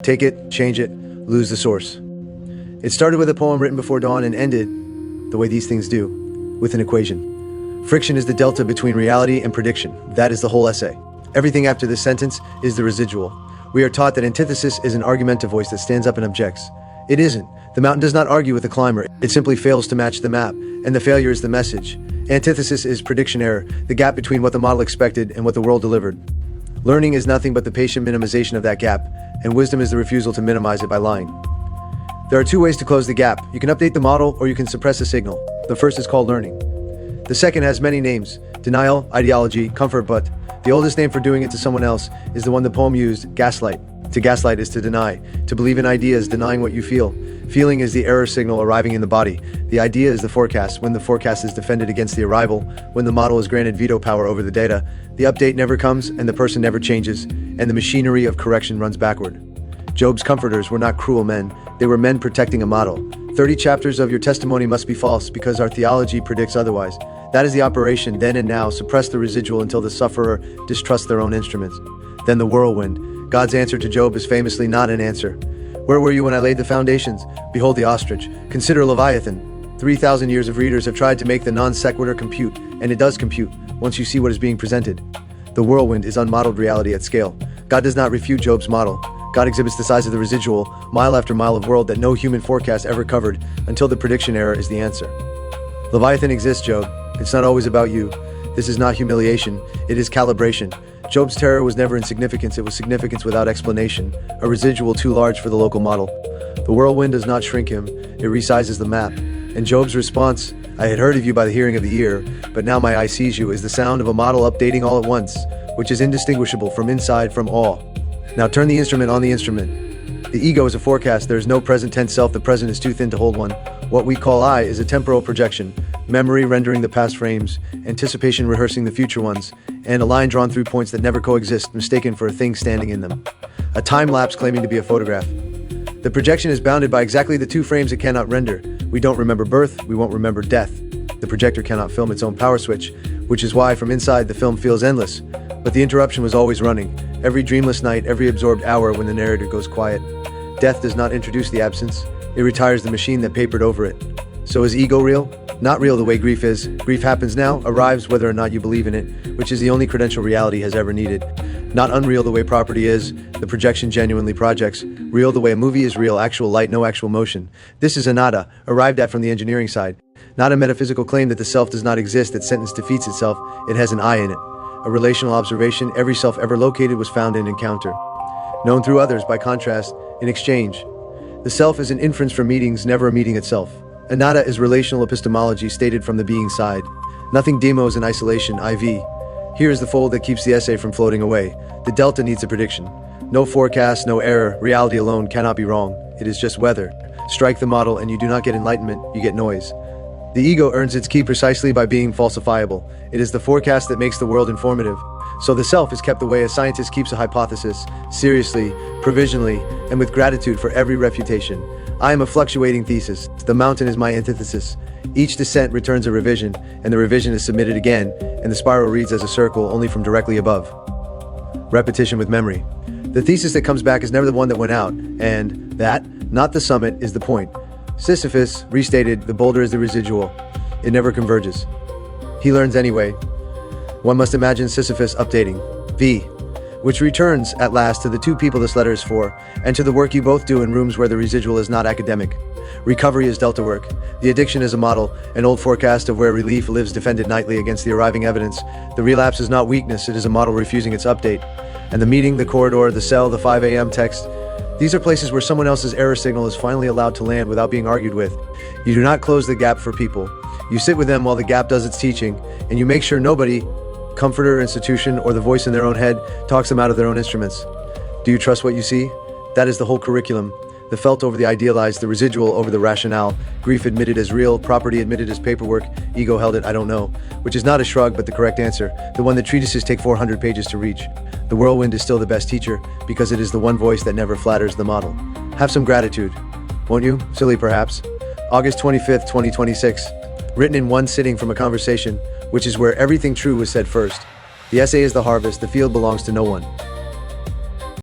Take it, change it, lose the source. It started with a poem written before dawn and ended, the way these things do, with an equation. Friction is the delta between reality and prediction. That is the whole essay. Everything after this sentence is the residual. We are taught that antithesis is an argumentative voice that stands up and objects. It isn't. The mountain does not argue with the climber. It simply fails to match the map, and the failure is the message. Antithesis is prediction error, the gap between what the model expected and what the world delivered. Learning is nothing but the patient minimization of that gap, and wisdom is the refusal to minimize it by lying. There are two ways to close the gap. You can update the model, or you can suppress the signal. The first is called learning. The second has many names: denial, ideology, comfort, but the oldest name for doing it to someone else is the one the poem used: gaslight. To gaslight is to deny. To believe in ideas, denying what you feel. Feeling is the error signal arriving in the body. The idea is the forecast. When the forecast is defended against the arrival, when the model is granted veto power over the data, the update never comes and the person never changes, and the machinery of correction runs backward. Job's comforters were not cruel men. They were men protecting a model. 30 chapters of your testimony must be false because our theology predicts otherwise. That is the operation then and now. Suppress the residual until the sufferer distrusts their own instruments. Then the whirlwind. God's answer to Job is famously not an answer. Where were you when I laid the foundations? Behold the ostrich. Consider Leviathan. 3,000 years of readers have tried to make the non sequitur compute, and it does compute once you see what is being presented. The whirlwind is unmodeled reality at scale. God does not refute Job's model. God exhibits the size of the residual, mile after mile of world that no human forecast ever covered, until the prediction error is the answer. Leviathan exists, Job. It's not always about you. This is not humiliation. It is calibration. Job's terror was never insignificance, it was significance without explanation, a residual too large for the local model. The whirlwind does not shrink him, it resizes the map. And Job's response, I had heard of you by the hearing of the ear, but now my eye sees you, is the sound of a model updating all at once, which is indistinguishable from inside from awe. Now turn the instrument on the instrument. The ego is a forecast, there is no present tense self, the present is too thin to hold one. What we call I is a temporal projection, memory rendering the past frames, anticipation rehearsing the future ones, and a line drawn through points that never coexist, mistaken for a thing standing in them. A time-lapse claiming to be a photograph. The projection is bounded by exactly the two frames it cannot render. We don't remember birth, we won't remember death. The projector cannot film its own power switch, which is why from inside the film feels endless. But the interruption was always running. Every dreamless night, every absorbed hour when the narrator goes quiet. Death does not introduce the absence, it retires the machine that papered over it. So is ego real? Not real the way grief is. Grief happens now, arrives whether or not you believe in it, which is the only credential reality has ever needed. Not unreal the way property is, the projection genuinely projects. Real the way a movie is real, actual light, no actual motion. This is a nada, arrived at from the engineering side. Not a metaphysical claim that the self does not exist, that sentence defeats itself, it has an I in it. A relational observation, every self ever located was found in encounter. Known through others, by contrast, in exchange. The self is an inference from meetings, never a meeting itself. Anatta is relational epistemology stated from the being side. Nothing demos in isolation, IV. Here is the fold that keeps the essay from floating away. The delta needs a prediction. No forecast, no error, reality alone cannot be wrong. It is just weather. Strike the model and you do not get enlightenment, you get noise. The ego earns its key precisely by being falsifiable. It is the forecast that makes the world informative. So the self is kept away as scientist keeps a hypothesis, seriously, provisionally, and with gratitude for every refutation. I am a fluctuating thesis. The mountain is my antithesis. Each descent returns a revision, and the revision is submitted again, and the spiral reads as a circle only from directly above. Repetition with memory. The thesis that comes back is never the one that went out, and that, not the summit, is the point. Sisyphus restated, the boulder is the residual. It never converges. He learns anyway. One must imagine Sisyphus updating. V. Which returns, at last, to the two people this letter is for, and to the work you both do in rooms where the residual is not academic. Recovery is delta work. The addiction is a model, an old forecast of where relief lives defended nightly against the arriving evidence. The relapse is not weakness, it is a model refusing its update. And the meeting, the corridor, the cell, the 5 a.m. text, these are places where someone else's error signal is finally allowed to land without being argued with. You do not close the gap for people. You sit with them while the gap does its teaching, and you make sure nobody, comforter, institution, or the voice in their own head, talks them out of their own instruments. Do you trust what you see? That is the whole curriculum. The felt over the idealized, the residual over the rationale, grief admitted as real, property admitted as paperwork, ego held it, I don't know, which is not a shrug but the correct answer, the one that treatises take 400 pages to reach. The whirlwind is still the best teacher because it is the one voice that never flatters the model. Have some gratitude, won't you? Silly perhaps. August 25th, 2026. Written in one sitting from a conversation, which is where everything true was said first. The essay is the harvest, the field belongs to no one.